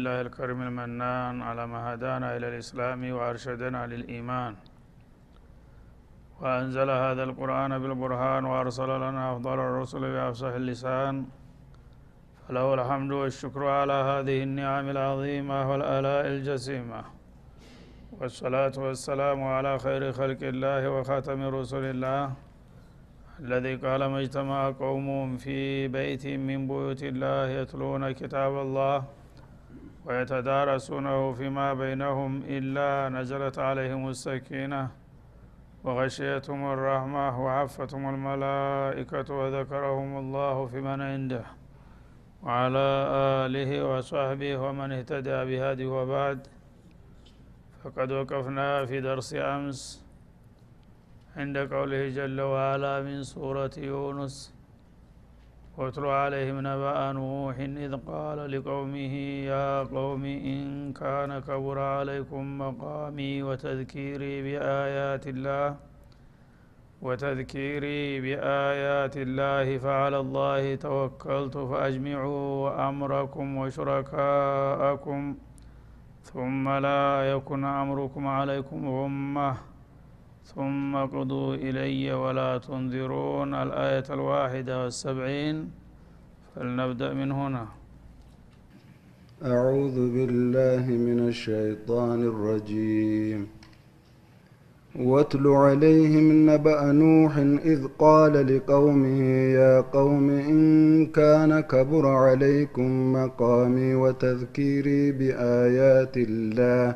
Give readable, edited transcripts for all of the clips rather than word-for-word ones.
لله الكريم المنان على ما هدانا إلى الإسلام وأرشدنا للإيمان، وأنزل هذا القرآن بالبرهان وأرسل لنا أفضل الرسل بأفصح اللسان، فله الحمد والشكر على هذه النعم العظيمة والآلاء الجسيمة، والصلاة والسلام على خير خلق الله وخاتم رسل الله الذي قال ما اجتمع قوم في بيت من بيوت الله يتلون كتاب الله ويتدارسونه فيما بينهم إلا نزلت عليهم السكينة وغشيتهم الرحمة وعفتهم الملائكة وذكرهم الله في من عنده وعلى آله وصحبه ومن اهتدى بهديه. وبعد، فقد وقفنا في درس أمس عند قوله جل وعلا من سورة يونس: واتل عليهم نبأ نوح إذ قال لقومه يا قوم إن كان كبر عليكم مقامي وتذكيري بآيات الله فعلى الله توكلت فأجمعوا أمركم وشركاءكم ثم لا يكن أمركم عليكم غمة ثم قضوا إلي ولا تنذرون. الآية 71. فلنبدأ من هنا. أعوذ بالله من الشيطان الرجيم. واتل عليهم نبأ نوح إذ قال لقومه يا قوم إن كان كبر عليكم مقامي وتذكيري بآيات الله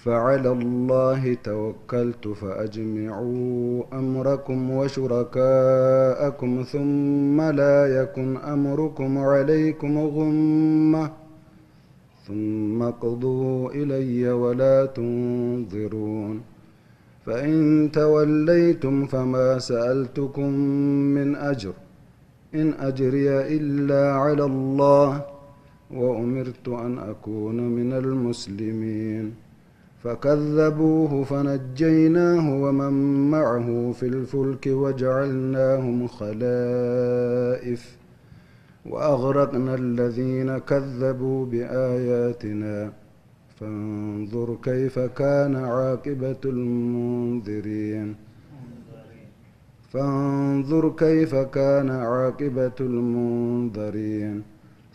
فعلى الله توكلت فأجمعوا أمركم وشركاءكم ثم لا يكن أمركم عليكم غمة ثم قضوا إلي ولا تنظرون. فإن توليتم فما سألتكم من أجر إن أجري إلا على الله وأمرت أن أكون من المسلمين. فكذبوه فنجيناه ومن معه في الفلك وجعلناهم خلائف وأغرقنا الذين كذبوا بآياتنا فانظر كيف كان عاقبة المنذرين.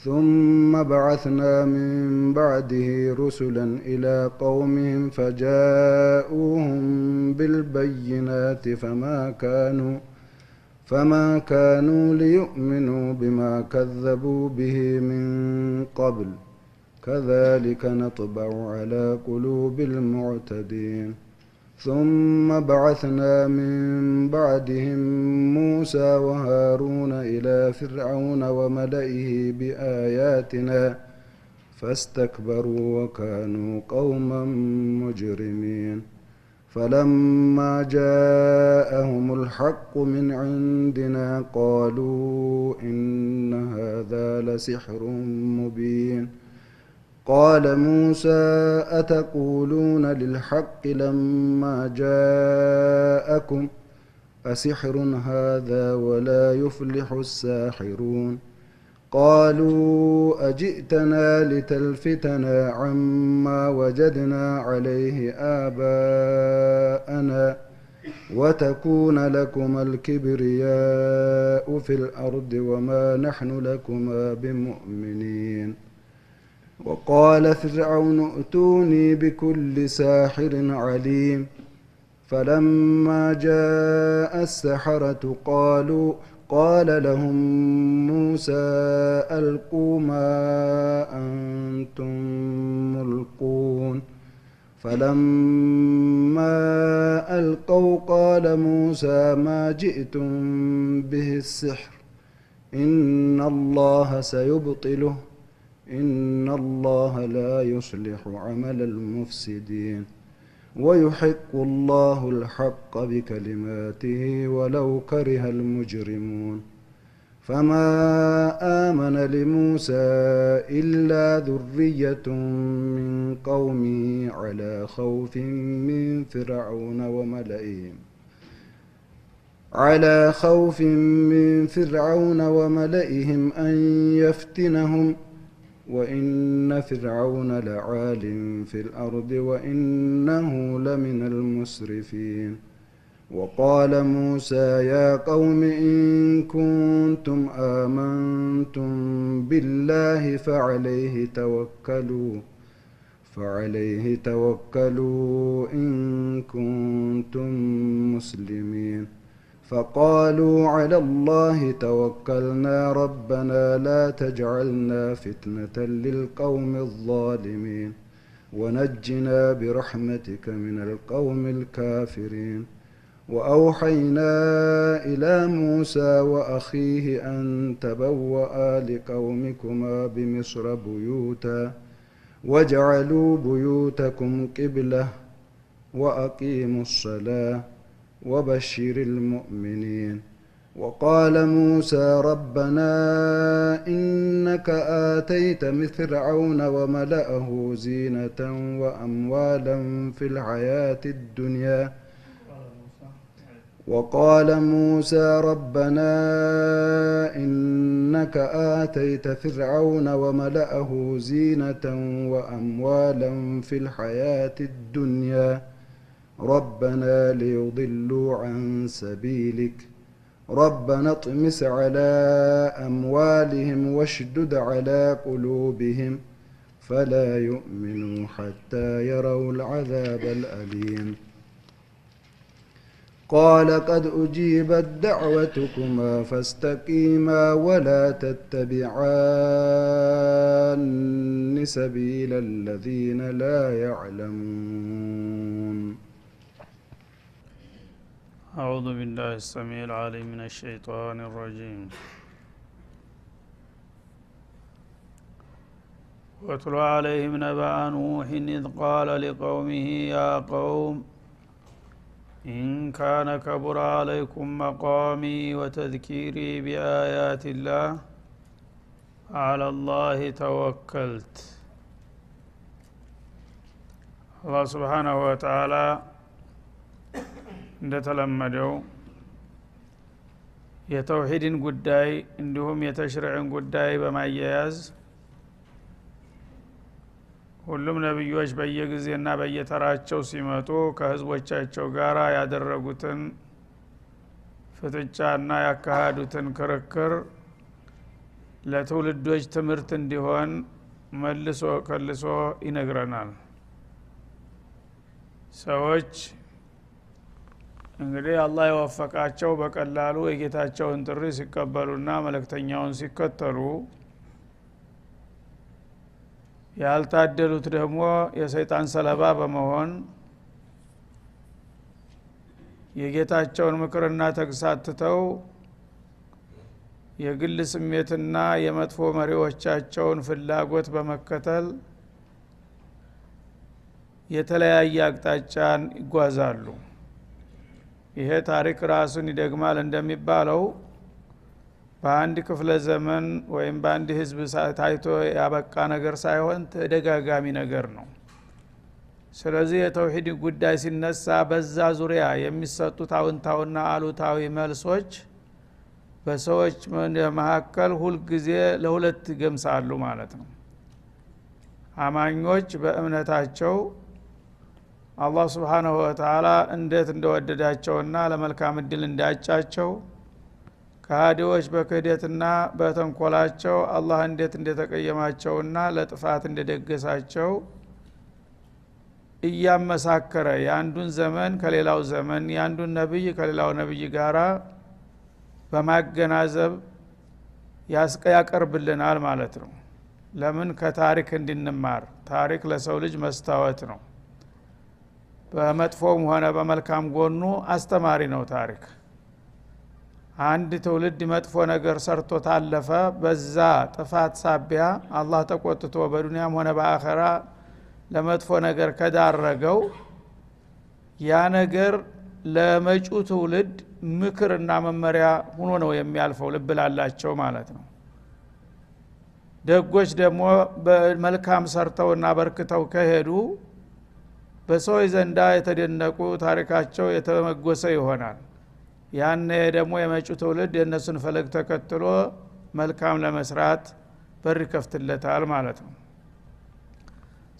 ثم بعثنا من بعده رسلا إلى قومهم فجاءوهم بالبينات فما كانوا ليؤمنوا بما كذبوا به من قبل كذلك نطبع على قلوب المعتدين. ثم بعثنا من بعدهم موسى وهارون إلى فرعون وملئه بآياتنا فاستكبروا وكانوا قوما مجرمين. فلما جاءهم الحق من عندنا قالوا إن هذا لسحر مبين. قال موسى أتقولون للحق لما جاءكم أسحر هذا ولا يفلح الساحرون. قالوا أجئتنا لتلفتنا عما وجدنا عليه آباءنا وتكون لكما الكبرياء في الأرض وما نحن لكما بمؤمنين. وقال فرعون ائتوني بكل ساحر عليم. فلما جاء السحرة قال لهم موسى ألقوا ما أنتم ملقون. فلما ألقوا قال موسى ما جئتم به السحر إن الله سيبطله إن الله لا يصلح عمل المفسدين ويحق الله الحق بكلماته ولو كره المجرمون. فما آمن لموسى إلا ذرية من قومه على خوف من فرعون وملئهم أن يفتنهم وإن فرعون لعال في الأرض وإنه لمن المسرفين وقال موسى يا قوم إن كنتم آمنتم بالله فعليه توكلوا إن كنتم مسلمين فقالوا على الله توكلنا ربنا لا تجعلنا فتنة للقوم الظالمين ونجنا برحمتك من القوم الكافرين وأوحينا إلى موسى وأخيه أن تبوأ لقومكما بمصر بيوتا واجعلوا بيوتكم قبلة وأقيموا الصلاة وبشر المؤمنين وقال موسى ربنا إنك آتيت فرعون وملأه زينة وأموالا في الحياة الدنيا وقال موسى ربنا إنك آتيت فرعون وملأه زينة وأموالا في الحياة الدنيا ربنا ليضلوا عن سبيلك ربنا اطمس على أموالهم واشدد على قلوبهم فلا يؤمنوا حتى يروا العذاب الأليم قال قد أجيبت دعوتكما فاستقيما ولا تتبعان سبيل الذين لا يعلمون أعوذ بالله السميع العليم من الشيطان الرجيم واتل عليهم نبأ نوح إذ قال لقومه يا قوم إن كان كبر عليكم مقامي وتذكيري بآيات الله على الله توكلت الله سبحانه وتعالى እንደተለመደው የተውሂድን ጉዳይ እንዲሁም የተሽሪዕን ጉዳይ በማያያዝ ሁሉም ነብዮች በየጊዜና በየተራቸው ሲመጡ ከህዝቦቻቸው ጋር ያደረጉትን ፍጥጫና ያካሃዱትን ክርክር ለትውልዶች ትምህርት እንዲሆን መልሶ ከልሶ ይነግረናል። ሰዎች እንግዲህ አላህ የወፈቃቸው በቀላሉ የጌታቸውን ጥሪ ሲቀበሉና መልእክተኛውን ሲከተሉ፣ ያልታደሉት ደግሞ የሰይጣን ሰለባ በመሆን የጌታቸውን ምክርና ተግሳጽ ትተው የግል ስሜትና የመጥፎ መሪዎቻቸውን ፍላጎት በመከተል የተለያየ አቅጣጫን ይጓዛሉ። ይሄ ታሪክ ራሱን ይደግማል እንደሚባለው በአንድ ክፍለ ዘመን ወይም በአንድ ህዝብ ታይቶ ያበቃ ነገር ሳይሆን ተደጋጋሚ ነገር ነው። ስለዚህ የተውሂድ ጉዳይ ሲነሳ በዛ ዙሪያ የሚሰጡት አዎንታውና አሉታዊ መልሶች በሰዎች መካከል ሁሉ ጊዜ ለሁለት ይገምሳሉ ማለት ነው። አማኞች በእምነታቸው አላህ Subhanahu Wa Ta'ala እንዴት እንደወደዳቸውና ለመልካም እድል እንዳጫቸው፣ ከሃዲዎች በክህደትና በተንኮላቸው አላህ እንዴት እንደተቀየማቸውና ለጥፋት እንደደገሳቸው እያመሳከረ ያንዱን ዘመን ከሌላው ዘመን ያንዱን ነብይ ከሌላው ነብይ ጋራ በማገናዘብ ያቀርብልናል ማለት ነው። ለምን? ከታሪክ እንድንማር። ታሪክ ለሰው ልጅ መስታወት ነው። በመጥፎም ሆነ በመልካም ጎኑ አስተማሪ ነው ታሪክ። አንድ ትውልድ መጥፎ ነገር ሰርቶ ታለፈ፣ በዛ ጥፋት ሳቢያ አላህ ተቆጥቶ በዱንያም ሆነ በአኺራ ለመጥፎ ነገር ከዳረገው ያ ነገር ለመጪው ትውልድ ምክርና መመሪያ ሆኖ ነው የሚያልፈው፣ ልብ ላላቸው ማለት ነው። ደጎች ደግሞ በመልካም ሰርተውና በርክተው ከሄዱ በሰዎች ዘንዳ የተደነቁ ታሪካቸው የተመጎሰ ይሆናል። ያኔ ደግሞ የመጪው ትውልድ የነሱን ፈለግ ተከትሎ መልካም ለመስራት በር ይከፍትለታል ማለት ነው።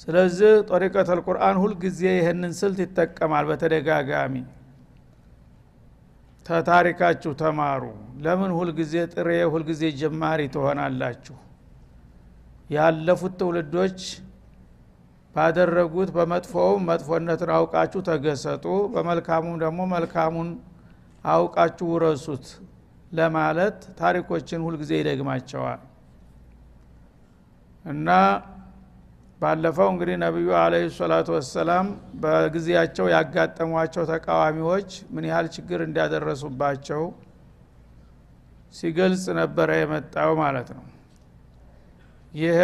ስለዚህ ጦሪቀተል ቁርአን ሁሉ ጊዜ ይሄንን ስልት ይጠቀማል በተደጋጋሚ። ታሪካችሁ ተማሩ። ለምን ሁሉ ጊዜ ጥሬ ሁሉ ጊዜ ጀማሪ ትሆናላችሁ? ያለፉት ትውልዶች ባደረጉት በመጥፎው መጥፎነትን አውቃችሁ ተገሰጡ፣ በመልካሙም ደግሞ መልካሙን አውቃችሁ ውረሱት ለማለት ታሪኮችን ሁሉ ጊዜ ይደግማቸዋል። እና ባለፈው እንግዲህ ነብዩ አለይሂ ሰላቱ ወሰለም በጊዜያቸው ያጋጠሟቸው ተቃዋሚዎች ምን ያህል ችግር እንዲያደረሱባቸው ሲገልጽ ነበረ የመጣው ማለት ነው። ይሄ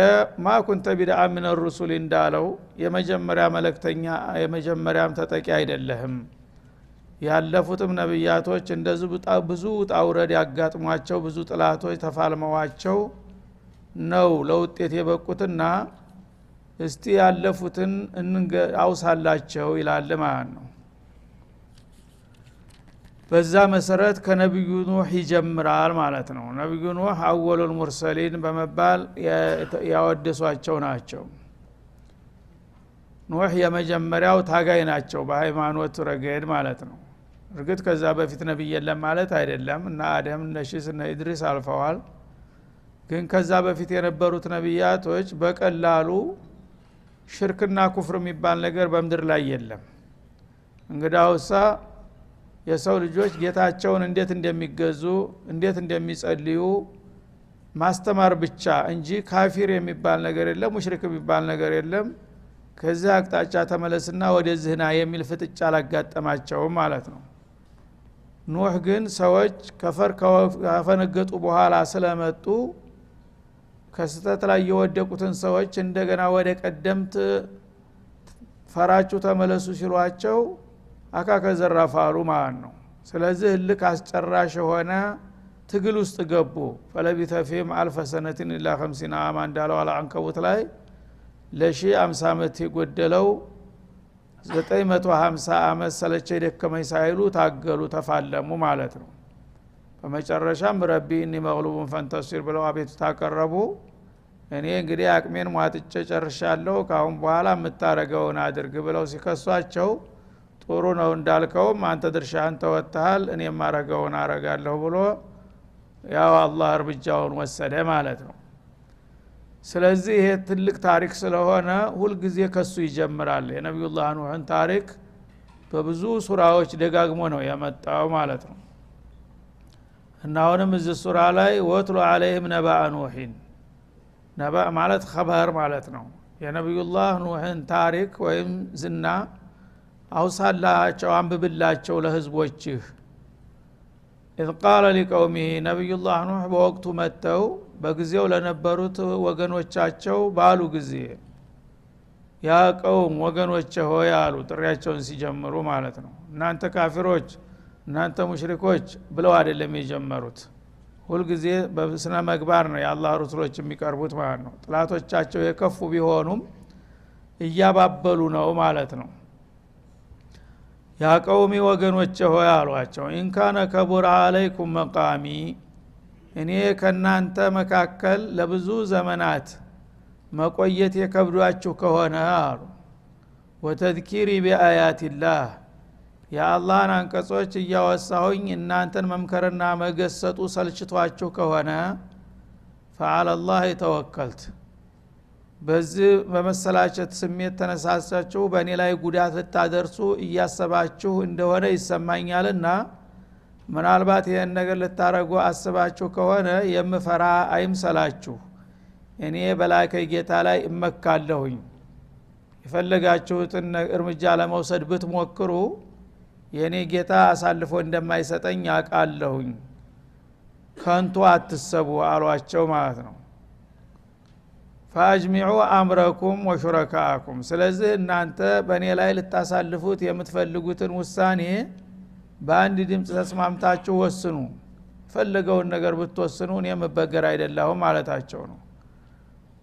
ማኩንተ ቢድዓ ሚን الرسل እንዳለው የመጀመሪያ መልእክተኛ የመጀመሪያም ተጠቂ አይደለህም። ያለፉትም ነብያቶች እንደዚህ ብዙ ጣውረድ ያጋጥሟቸው ብዙ ጥላቶች ተፋልመዋቸው ነው ለውጤት የበቁትና እስቲ ያለፉትን አውሳላቸው ይላል ማለት ነው። በዛ መሰረት ከነብዩ ኑህ ይጀምራል ማለት ነው። ነብዩ ኑህ አወሉል ሙርሰሊን በመባል ያወደሷቸው ናቸው። ኑህ የመጀመሪያው ታጋይ ናቸው በሃይማኖት ረገድ ማለት ነው። እርግጥ ከዛ በፊት ነብይ የለም ማለት አይደለም እና አደም እና ሺስ እና ኢድሪስ አልፈዋል። ግን ከዛ በፊት የነበሩት ነብያቶች በቀላሉ ሽርክና ኩፍር የሚባል ነገር በመድር ላይ የለም። እንግዳውሳ የሰው ልጆች ጌታቸውን እንዴት እንደሚገዙ እንዴት እንደሚጸልዩ ማስተማር ብቻ እንጂ ካፊር የሚባል ነገር የለም፣ ሙሽሪክ የሚባል ነገር የለም። ከዚህ አቅጣጫ ተመለስና ወደዚህና የሚል ፍጥጫ አላጋጠማቸው ማለት ነው። ኑህ ግን ሰዎች ከፈር ካፈነገጡ በኋላ ስለመጡ ከስተት ላይ የወደቁትን ሰዎች እንደገና ወደ ቀደምት ፈራችሁ ተመለሱ ሲሏቸው አካከ ዘራፋሉ ማለት ነው። ስለዚህ ልክ አስጨራሽ ሆነ ትግል ውስጥ ገቡ። ፈለቢተ ፊህም አልፈ ሰነትን ኢላ 50 ዓም እንዳለው አልዓንከቡት ላይ ለ50 ዓመት የጎደለው 950 ዓመት ሰለቸኝ ደከመኝ ሳይሉ ታገሉ ተፋለሙ ማለት ነው። በመጨረሻም ረቢ እኒ መግሉቡን ፈንተሲር ብለው አቤቱታ አቀረቡ። እኔ እንግዲህ አቅሜን ሟጥጬ ጨርሻለሁ፣ ካሁን በኋላ የምታረገውን አድርግ ብለው ሲከሷቸው ጥሩ ነው እንዳልከውም አንተ ድርሻህን ተወጥተሃል፣ እኔ የማረገውን አረጋለሁ ብሎ ያው አላህ እርምጃውን ወሰደ ማለት ነው። ስለዚህ ይሄ ትልቅ ታሪክ ስለሆነ ሁል ጊዜ ከሱ ይጀምራል። የነብዩላህ ኑህን ታሪክ በብዙ ሱራዎች ደጋግሞ ነው የመጣው ማለት ነው። እና አሁንም እዚህ ሱራ ላይ ወትሉ ዐለይሂም ነባአ ኑህን፣ ነባእ ማለት ኸበር ማለት ነው። የነብዩላህ ኑህን ታሪክ ወይም ዝና አውሳላቸው አንብብላቸው ለህዝቦችህ። إذ قال لقومه ነብዩላህ ኑህ በወቅቱ መተው በጊዜው ለነበሩት ወገኖቻቸው ባሉ ጊዜ ያ ቀውም ወገኖቼ ሆይ አሉ፣ ጥሪያቸውን ሲጀምሩ ማለት ነው። እናንተ ካፊሮች እናንተ ሙሽሪኮች ብለው አይደለም የጀመሩት። ሁሉ ጊዜ በስነ ምግባር ነው የአላህ ረሱሎች የሚቀርቡት ማለት ነው። ጥላቶቻቸው የከፉ ቢሆኑም እያባበሉ ነው ማለት ነው። ያ ቀውሚ ወገኖቼ ሆይ አሏቸው፣ ኢንካነ ከቡር አለይኩም መቃሚ፣ እኔ ከናንተ መካከል ለብዙ ዘመናት መቆየት የከብዷችሁ ከሆነ አሉ፣ ወተዝኪሪ ቢአያቲላህ፣ የአላህን አንቀጾች እያወሳሁኝ እናንተን መምከርና መገሰጡ ሰልችቷችሁ ከሆነ ፈዐለላህ ተወከልት፣ በዚህ በመሰላቸት ስሜት ተነሳሳችሁ በእኔ ላይ ጉዳት ልታደርሱ እያሰባችሁ እንደሆነ ይሰማኛልና ምናልባት ይህን ነገር ልታረጉ አስባችሁ ከሆነ የምፈራ አይምሰላችሁ፣ እኔ በላከ ጌታ ላይ እመካለሁኝ። የፈለጋችሁትን እርምጃ ለመውሰድ ብትሞክሩ የኔ ጌታ አሳልፎ እንደማይሰጠኝ አውቃለሁኝ፣ ከንቱ አትሰቡ አሏቸው ማለት ነው። ፈአጅሚዑ አምረኩም ወሹረካአኩም፣ ስለዚህ እናንተ በእኔ ላይ ልታሳልፉት የምትፈልጉትን ውሳኔ በአንድ ድምፅ ተስማምታችሁ ወስኑ፣ ፈለገውን ነገር ብትወስኑ እኔ መበገር አይደለሁም ማለታቸው ነው።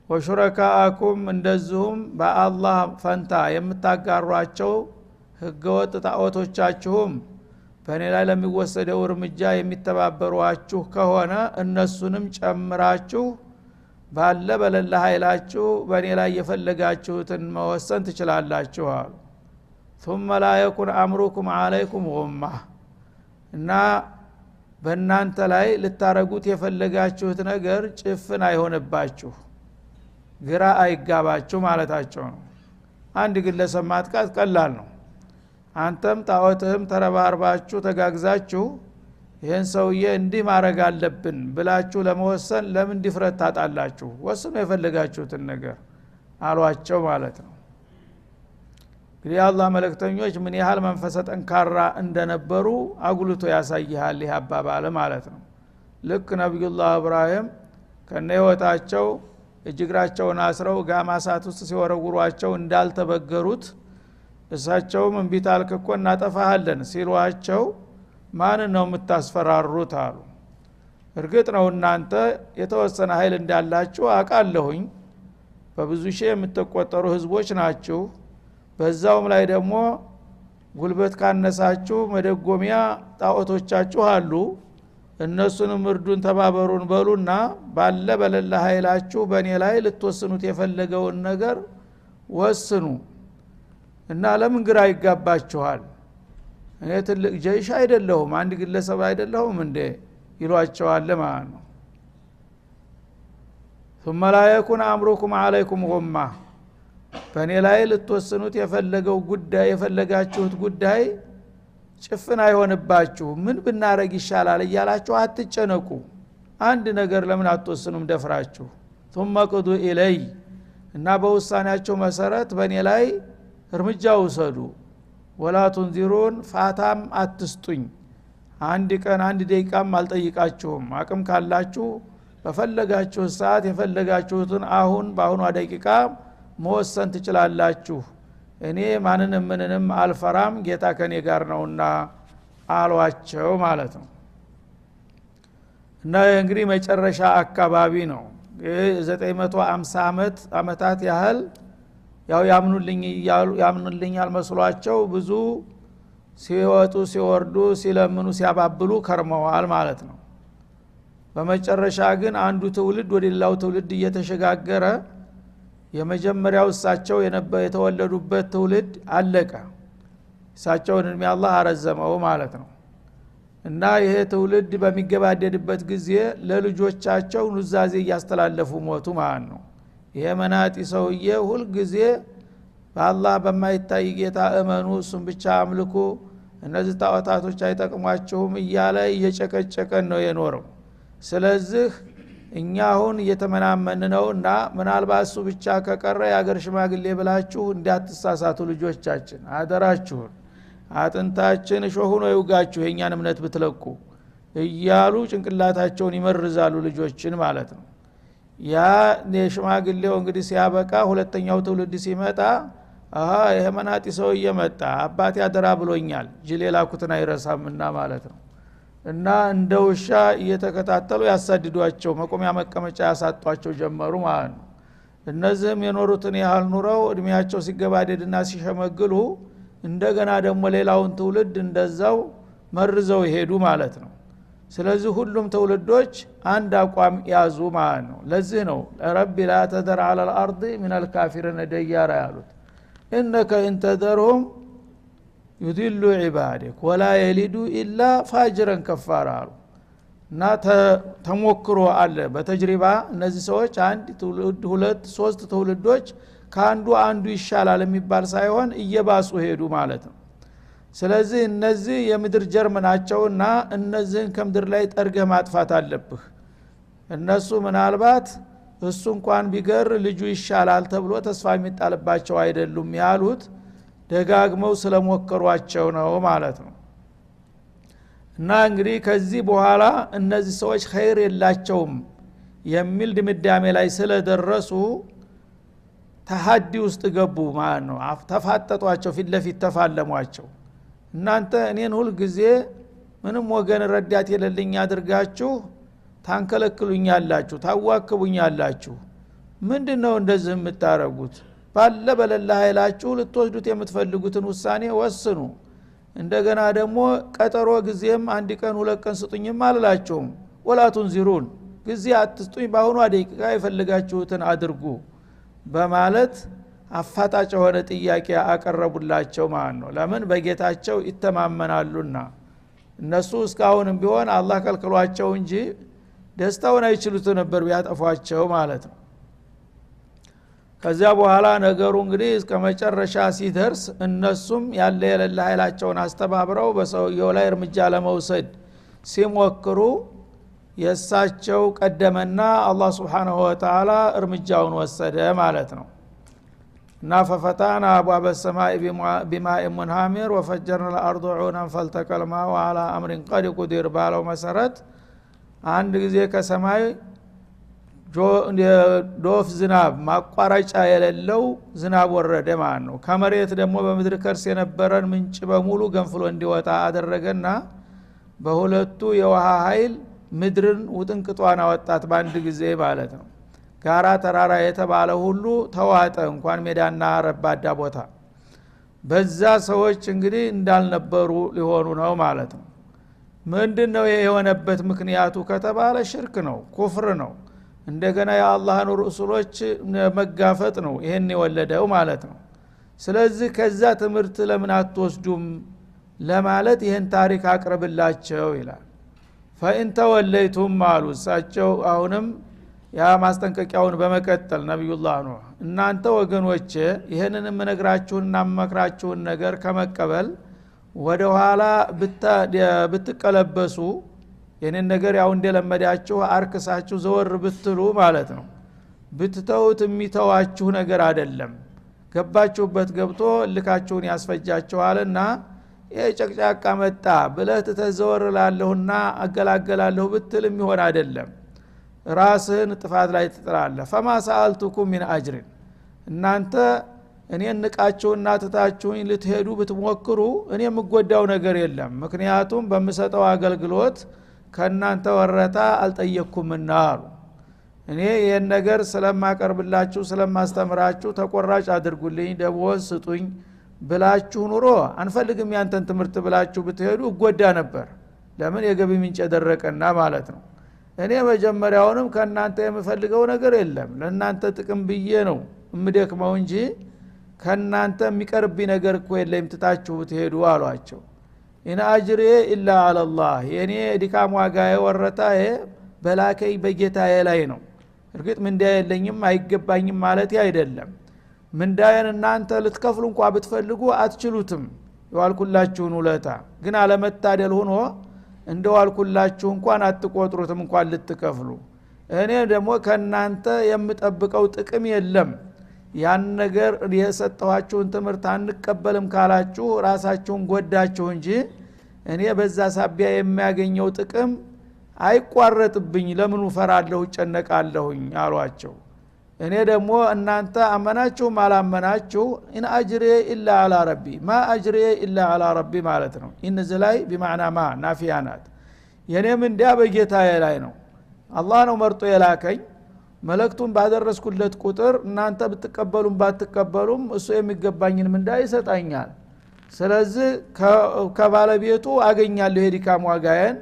ወሹረካአኩም፣ እንደዚሁም በአላህ ፈንታ የምታጋሯቸው ህገወጥ ጣዖቶቻችሁም በእኔ ላይ ለሚወሰደው እርምጃ የሚተባበሯችሁ ከሆነ እነሱንም ጨምራችሁ ባለ በለላ ኃይላችሁ በእኔ ላይ የፈለጋችሁትን መወሰን ትችላላችሁ አሉ። ثم لا يكن امركم عليكم غمة እና በእናንተ ላይ ልታረጉት የፈለጋችሁት ነገር ጭፍን አይሆንባችሁ ግራ አይጋባችሁ ማለታቸው ነው። አንድ ግለሰብ ማጥቃት ቀላል ነው። አንተም ጣዖትህም ተረባርባችሁ ተጋግዛችሁ ይሄን ሰውዬ እንዲህ ማረግ አለብን ብላችሁ ለመወሰን ለምን ድፍረት ታጣላችሁ? ወስኑ የፈለጋችሁትን ነገር አሏቸው ማለት ነው። እንግዲህ አላህ መልእክተኞች ምን ያህል መንፈሰ ጠንካራ እንደነበሩ አጉልቶ ያሳያል ይህ አባባል ማለት ነው። ልክ ነብዩላህ ኢብራሂም ከነህይወታቸው እጅግራቸውን አስረው ጋማሳት ውስጥ ሲወረውሯቸው እንዳልተበገሩት እሳቸውም እንቢታልክ እኮ እናጠፋሃለን ሲሏቸው ማን ነው የምታስፈራሩት አሉ። እርግጥ ነው እናንተ የተወሰነ ኃይል እንዳላችሁ አቃለሁኝ፣ በብዙ ሺህ የምትቆጠሩ ህዝቦች ናችሁ። በዛውም ላይ ደግሞ ጉልበት ካነሳችሁ መደጎሚያ ጣዖቶቻችሁ አሉ፣ እነሱንም እርዱን ተባበሩን በሉና ባለ በለላ ኃይላችሁ በእኔ ላይ ልትወስኑት የፈለገውን ነገር ወስኑ እና ለምን ግራ ይጋባችኋል? እኔ ትልቅ ጀይሽ አይደለሁም አንድ ግለሰብ አይደለሁም እንዴ ይሏቸዋል ማለት ነው። ثم لا يكن امركم عليكم غمة በእኔ ላይ ልትወስኑት የፈለጋችሁት ጉዳይ ጭፍን አይሆንባችሁ። ምን ብናረግ ይሻላል እያላችሁ አትጨነቁ። አንድ ነገር ለምን አትወስኑም ደፍራችሁ? ثم قضوا الي እና በውሳኔያቸው መሰረት በእኔ ላይ እርምጃ ውሰዱ። ወላ ትንዚሩን ፋታም አትስጡኝ። አንድ ቀን አንድ ደቂቃም አልጠይቃችሁም። አቅም ካላችሁ በፈለጋችሁ ሰዓት የፈለጋችሁትን አሁን በአሁኗ ደቂቃ መወሰን ትችላላችሁ። እኔ ምንንም አልፈራም፣ ጌታ ከኔ ጋር ነውና አሏቸው ማለት ነው። እና እንግዲህ መጨረሻ አካባቢ ነው 950 አመታት ያህል ያው ያምኑልኛል መስሏቸው ብዙ ሲወጡ ሲወርዱ ሲለምኑ ሲያባብሉ ከርመዋል ማለት ነው። በመጨረሻ ግን አንዱ ትውልድ ወደ ሌላው ትውልድ እየተሸጋገረ የመጀመሪያው እሳቸው የተወለዱበት ትውልድ አለቀ። እሳቸውን እድሜ አላህ አረዘመው ማለት ነው። እና ይሄ ትውልድ በሚገባደድበት ጊዜ ለልጆቻቸው ኑዛዜ እያስተላለፉ ሞቱ ማለት ነው። ይሄ መናጢ ሰውዬ ሁል ጊዜ በአላህ በማይታይ ጌታ እመኑ፣ እሱን ብቻ አምልኩ፣ እነዚህ ጣዖታቶች አይጠቅሟችሁም እያለ እየጨቀጨቀን ነው የኖረው። ስለዚህ እኛ አሁን እየተመናመን ነውና ምናልባት እሱ ብቻ ከቀረ የአገር ሽማግሌ ብላችሁ እንዳትሳሳቱ ልጆቻችን አደራችሁን፣ አጥንታችን እሾህ ሆኖ ይውጋችሁ የኛን እምነት ብትለቁ እያሉ ጭንቅላታቸውን ይመርዛሉ ልጆችን ማለት ነው። ያ የሽማግሌው እንግዲህ ሲያበቃ ሁለተኛው ትውልድ ሲመጣ ይሄ መናጢ ሰው እየመጣ አባቴ አደራ ብሎኛል ጅሌ ላኩትን አይረሳምና ማለት ነው። እና እንደ ውሻ እየተከታተሉ ያሳድዷቸው መቆሚያ መቀመጫ ያሳጧቸው ጀመሩ ማለት ነው። እነዚህም የኖሩትን ያህል ኑረው እድሜያቸው ሲገባደድና ሲሸመግሉ እንደገና ደግሞ ሌላውን ትውልድ እንደዛው መርዘው ይሄዱ ማለት ነው። ስለዚህ ሁሉም ትውልዶች አንድ አቋም ያዙ ማለት ነው። ለዚህ ነው ረቢ ላ ተዘር على الارض من الكافرين ديارا ያሉት። انك ان تذرهم يضلوا عبادك ولا يلدوا الا فاجرا كفارا እና ተሞክሮ አለ በተጅሪባ እነዚህ ሰዎች አንድ ትውልድ ሁለት ሶስት ትውልዶች ካንዱ አንዱ ይሻላል የሚባል ሳይሆን እየባሱ ሄዱ ማለት ነው። ስለዚህ እነዚህ የምድር ጀርም ናቸውና እነዚህን ከምድር ላይ ጠርገህ ማጥፋት አለብህ። እነሱ ምናልባት እሱ እንኳን ቢገር ልጁ ይሻላል ተብሎ ተስፋ የሚጣልባቸው አይደሉም ያሉት ደጋግመው ስለሞከሯቸው ነው ማለት ነው። እና እንግዲህ ከዚህ በኋላ እነዚህ ሰዎች ኸይር የላቸውም የሚል ድምዳሜ ላይ ስለደረሱ ተሐዲ ውስጥ ገቡ ማለት ነው። ተፋጠጧቸው፣ ፊት ለፊት ተፋለሟቸው። እናንተ እኔን ሁል ጊዜ ምንም ወገን ረዳት የሌለኝ አድርጋችሁ ታንከለክሉኛላችሁ፣ ታዋክቡኛላችሁ። ምንድነው እንደዚህ የምታረጉት? ባለ በለላ ኃይላችሁ ልትወስዱት የምትፈልጉትን ውሳኔ ወስኑ። እንደገና ደግሞ ቀጠሮ ጊዜም አንድ ቀን ሁለት ቀን ስጡኝም አልላችሁም። ወላቱን ዚሩን ጊዜ አትስጡኝ ባሁኑ ደቂቃ ይፈልጋችሁትን አድርጉ በማለት አፋጣጭ ሆነ ጥያቄ አቀረቡላቸው ማለት ነው። ለምን በጌታቸው ይተማመናሉና እነሱ እስካሁንም ቢሆን አላህ ከልክሏቸው እንጂ ደስታውን አይችሉት ነበር ቢያጠፏቸው ማለት ነው። ከዚያ በኋላ ነገሩ እንግዲህ እስከ መጨረሻ ሲደርስ እነሱም ያለ የሌለ ኃይላቸውን አስተባብረው በሰውየው ላይ እርምጃ ለመውሰድ ሲሞክሩ የሳቸው ቀደመና አላህ Subhanahu Wa Ta'ala እርምጃውን ወሰደ ማለት ነው። እና ፈፈታና አብዋበ ሰማይ ቢማኢ ሙንሃሚር ወፈጀርና الارض عيونا فالتقى الماء على امر قد قدر ባለው መሰረት አንድ ጊዜ ከሰማይ ዶፍ ዝናብ ማቋረጫ የሌለው ዝናብ ወረደ ማለት ነው። ከመሬት ደግሞ በምድር ከርስ የነበረን ምንጭ በሙሉ ገንፍሎ እንዲወጣ አደረገና በሁለቱ የውሃ ኃይል ምድርን ውጥንቅጧን አወጣት በአንድ ጊዜ ማለት ነው። ጋራ ተራራ የተባለ ሁሉ ተዋጠ እንኳን ሜዳና ረባዳ ቦታ። በዛ ሰዎች እንግዲህ እንዳልነበሩ ሊሆኑ ነው ማለት ነው። ምንድነው የሆነበት ምክንያቱ ከተባለ ሽርክ ነው፣ ኩፍር ነው። እንደገና የአላህን ረሱሎች መጋፈጥ ነው ይሄን የወለደው ማለት ነው። ስለዚህ ከዛ ትምህርት ለምን አትወስዱም ለማለት ይሄን ታሪክ አቅርብላቸው ይላል። فإن ተወለይቱም አሉ እሳቸው አሁንም ያ ማስጠንቀቂያውን በመቀጠል ነብዩላህ ኑህ እናንተ ወገኖቼ ይሄንን የምነግራችሁና መክራችሁን ነገር ከመቀበል ወደ ኋላ ብትቀለበሱ የኔን ነገር ያው እንደለመዳችሁ አርክሳችሁ ዘወር ብትሉ ማለት ነው ብትተውት የሚተዋችሁ ነገር አይደለም። ገባችሁበት ገብቶ ልካችሁን ያስፈጃችኋልና የጨቅጫቃ መጣ ብለህ ተዘወር ላለሁና አገላገላለሁ ብትል የሚሆን አይደለም። ራስህን ጥፋት ላይ ትጥላለህ። ፈማ ሰአልቱኩም ሚን አጅሪን እናንተ እኔን ንቃችሁና ትታችሁኝ ልትሄዱ ብትሞክሩ እኔ የምጎዳው ነገር የለም። ምክንያቱም በመሰጠው አገልግሎት ከናንተ ወረታ አልጠየቅኩምና አሉ። እኔ ይሄን ነገር ስለማቀርብላችሁ ስለማስተምራችሁ ተቆራጭ አድርጉልኝ ደሞዝ ስጡኝ ብላችሁ ኑሮ አንፈልግም ያንተን ትምህርት ብላችሁ ብትሄዱ እጎዳ ነበር። ለምን የገቢ ምንጭ ደረቀና ማለት ነው። እኔ መጀመሪያውንም ከናንተ የምፈልገው ነገር የለም ለናንተ ጥቅም ብዬ ነው እምደክመው እንጂ ከናንተ የሚቀርብ ነገር እኮ የለም ትታችሁ ብትሄዱ አሏቸው። ኢነ አጅሪ ኢላ አለላህ የኔ ድካም ዋጋዬ ወረታዬ በላከይ በጌታዬ ላይ ነው። እርግጥ ምንዳ የለኝም አይገባኝም ማለት አይደለም። ምንዳዬን እናንተ ልትከፍሉ እንኳን ብትፈልጉ አትችሉትም። ይዋልኩላችሁን ውለታ ግን አለመታደል ሆኖ እንደዋልኩላችሁ እንኳን አትቆጥሩትም እንኳን ልትከፍሉ። እኔ ደግሞ ከናንተ የምጠብቀው ጥቅም የለም። ያን ነገር የሰጠኋችሁን ትምህርት አንቀበልም ካላችሁ ራሳችሁን ጎዳችሁ እንጂ እኔ በዛ ሳቢያ የሚያገኘው ጥቅም አይቋረጥብኝ ለምን ፈራለሁ ጨነቃለሁኝ አሏቸው። እኔ ደግሞ እናንተ አመናችሁም አላመናችሁ ኢን አጅሪ ኢላ አላ ረቢ ማ አጅሪ ኢላ አላ ረቢ ማለት ነው። ኢንዚህ ላይ በማዕና ማ ናፊያናት የኔም እንዲያ በጌታዬ ላይ ነው። አላህ ነው መርጦ የላከኝ። መልእክቱን ባደረስኩለት ቁጥር እናንተ ብትቀበሉም ባትቀበሉም እሱ የሚገባኝን ምንዳ ይሰጣኛል። ስለዚህ ከባለቤቱ አገኛለሁ የድካም ዋጋዬን።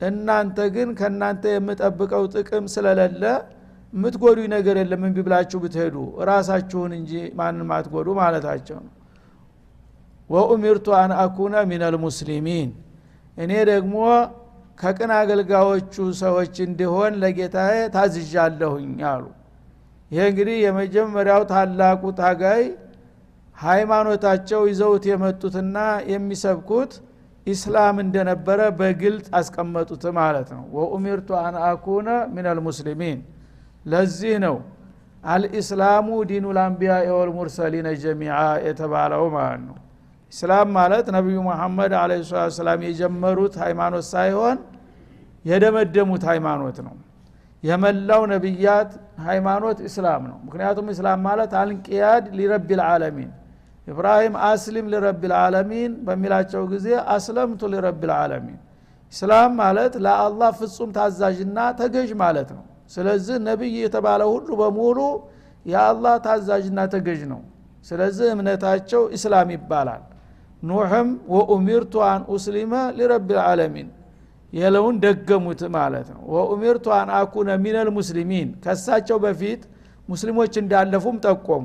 እናንተ ግን ከናንተ የምጠብቀው ጥቅም ስለሌለ ምትጎዱ ነገር የለም እንብላችሁ ብትሄዱ ራሳችሁን እንጂ ማንንም አትጎዱ ማለታቸው ነው። ወኡሚርቱ አን አኩነ ሚነል ሙስሊሚን እኔ ደግሞ ከቅን አገልጋዮቹ ሰዎች እንዲሆን ለጌታዬ ታዝዣለሁኝ አሉ። ይሄ እንግዲህ የመጀመሪያው ታላቁ ታጋይ ሃይማኖታቸው ይዘውት የመጡትና የሚሰብኩት ኢስላም እንደነበረ በግልጽ አስቀመጡት ማለት ነው። ወኡሚርቱ አን አኩነ ሚነል ሙስሊሚን ለዚህ ነው አልኢስላሙ ዲኑል አንቢያ ወልሙርሰሊን ጀሚዓ የተባለው ማለት ነው። ኢስላም ማለት ነብዩ መሐመድ አለይሂ ሰላም የጀመሩት ሃይማኖት ሳይሆን የደመደሙት ሃይማኖት ነው። የመላው ነብያት ሃይማኖት ኢስላም ነው። ምክንያቱም ኢስላም ማለት አንቂያድ ሊረቢል ዓለሚን ኢብራሂም አስሊም ሊረቢል ዓለሚን በሚላቸው ጊዜ አስለምቱ ሊረቢል ዓለሚን ኢስላም ማለት ለአላህ ፍጹም ታዛዥና ተገዥ ማለት ነው። ስለዚህ ነብይ የተባለ ሁሉ በሙሉ የአላህ ታዛዥና ተገዥ ነው። ስለዚህ እምነታቸው ኢስላም ይባላል። ኑህም ወኡሚርቱ አን ኡስሊመ ሊረቢል ዓለሚን የለውን ደገሙት ማለት ነው ወኡሚርቱ አን አኩነ ሚነል ሙስሊሚን ከሳቸው በፊት ሙስሊሞች እንዳለፉም ጠቆሙ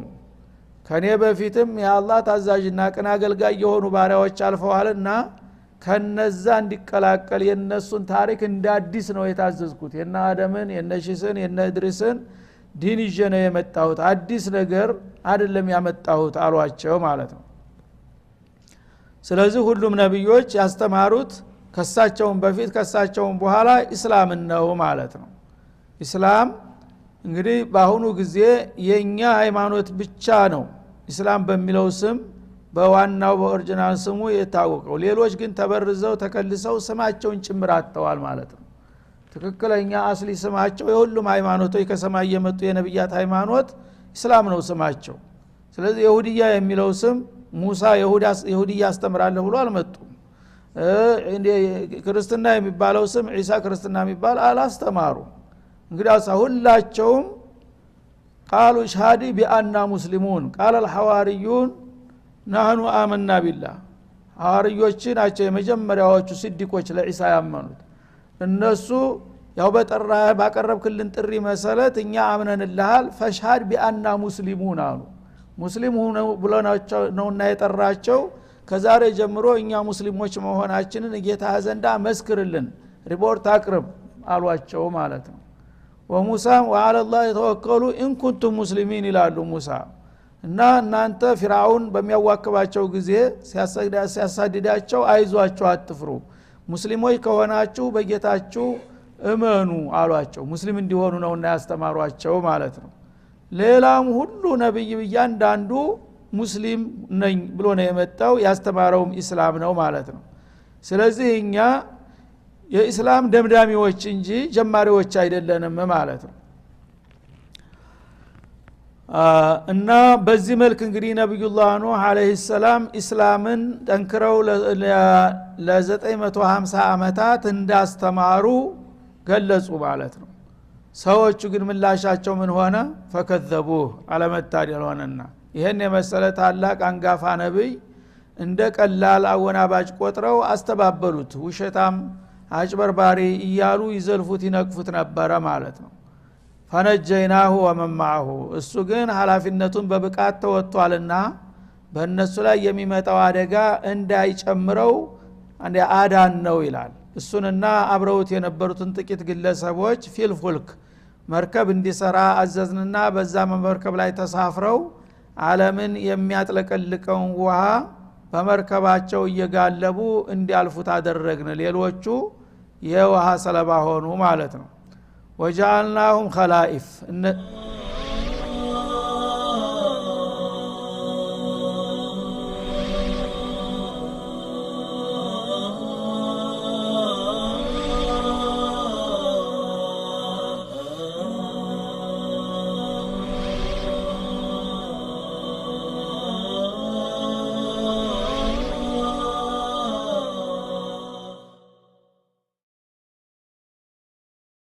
ከኔ በፊትም የአላህ ታዛዥና ቅን አገልጋይ የሆኑ ባሪያዎች አልፈዋልና ከነዛ እንዲቀላቀል የነሱን ታሪክ እንዳዲስ ነው የታዘዝኩት የነ አደምን የነ ሺስን የነ ኢድሪስን ዲን ይዤ ነው የመጣሁት አዲስ ነገር አይደለም ያመጣሁት አሏቸው ማለት ነው ስለዚህ ሁሉም ነብዮች ያስተማሩት ከሳቸውም በፊት ከሳቸውም በኋላ እስላም ነው ማለት ነው እስላም እንግዲህ በአሁኑ ጊዜ የኛ ሃይማኖት ብቻ ነው እስላም በሚለው ስም በዋናው በኦሪጂናል ስሙ የታወቀው ሌሎች ግን ተበርዘው ተከልሰው ስማቸውን ጭምር አጥተዋል ማለት ነው ትክክለኛ አስሊ ስማቸው የሁሉም ሃይማኖቶች ከሰማይ የመጡ የነብያት ሃይማኖት እስላም ነው ስማቸው ስለዚህ ይሁዲያ የሚለው ስም ሙሳ ይሁዲያ ያስተምራል ብሎ አልመጡም ክርስትና የሚባለው ስም ኢሳ ክርስትና የሚባል አላስተማሩ እንግዲህ ሁላቸውም قالوا اشهد بأننا مسلمون قال الحواريون نحن آمنا بالله ሐዋርዮች ናቸው የመጀመሪያዎቹ ሲዲቆች ለኢሳ ያመኑት እነሱ ያው በጠራ ባቀረብክልን ጥሪ መሰረት እኛ አምነንልሃል ፈሽሃድ ቢአና ሙስሊሙን አሉ ሙስሊም ሆነው ብለናቸው ነውና የጠራቸው ከዛሬ ጀምሮ እኛ ሙስሊሞች መሆናችንን ጌታ ዘንዳ መስክርልን ሪፖርት አቅርብ አሏቸው ማለት ነው ወሙሳ ወዐለ الله ተወከሉ ኢን ኩንቱም ሙስሊሚን ይላሉ ሙሳ እና እናንተ ፍርዓውን በሚያዋክባቸው ጊዜ ሲያሳድዳቸው አይዟችሁ አትፍሩ ሙስሊሞች ከሆናችሁ በጌታችሁ እመኑ አሏቸው ሙስሊም እንዲሆኑ ነውና ያስተማሯቸው ማለት ነው ሌላም ሁሉ ነብይ በእያንዳንዱ ሙስሊም ነኝ ብሎ ነው የመጣው ያስተማረውም እስላም ነው ማለት ነው ስለዚህ እኛ የእስላም ደምዳሚዎች እንጂ ጀማሪዎች አይደለንም ማለት ነው እና በዚህ መልክ እንግዲህ ነብዩላህ ኑህ አለይሂ ሰላም እስላምን ጠንክረው ለ950 አመታት እንዳስተማሩ ገለጹ ማለት ነው ሰዎቹ ግን ምላሻቸው ምን ሆነ ፈከዘቡህ አለመታደል ሆነና ይሄን የመሰለ ታላቅ አንጋፋ ነብይ እንደ ቀላል አወናባጭ ቆጥረው አስተባበሉት ውሸታም አጭበርባሪ እያሉ ይዘልፉት ይነቅፉት ነበር ማለት ነው ፈነጀይናሁ ወመማሁ እሱ ግን ሐላፊነቱን በብቃት ተወጥቷልና በእነሱ ላይ የሚመጣው አደጋ እንዳይጨምረው አንደ አዳን ነው ይላል እሱንና አብረውት የነበሩትን ጥቂት ግለሰቦች ፊልፉልክ መርከብ እንዲሰራ አዘዝንና በዛ መርከብ ላይ ተሳፍረው ዓለምን የሚያጥለቀልቀው ውሃ በመርከባቸው እየጋለቡ እንዲያልፉት አደረግን ሌሎቹ የውሃ ሰለባ ሆኑ ማለት ነው ወጃልናሁም ኸላኢፍ